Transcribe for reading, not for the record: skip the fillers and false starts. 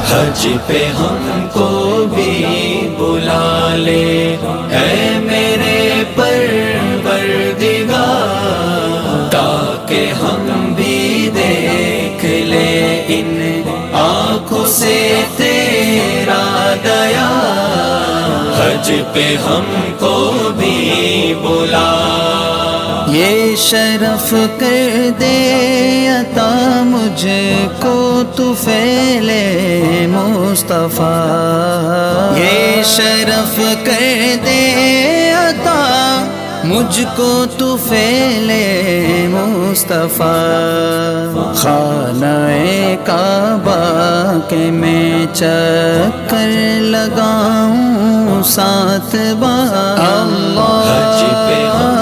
حج پہ ہم کو بھی بلا لے اے میرے پروردگار، تاکہ ہم بھی دیکھ لے ان آنکھوں سے تیرا دیا، حج پہ ہم کو بھی بلا۔ یہ شرف کر دے عطا مجھ کو طفیل مصطفیٰ، یہ شرف کر دے عطا مجھ کو طفیل مصطفیٰ، خانہ کعبہ کے میں چکر لگاؤں 7 بار، حج پہ ہم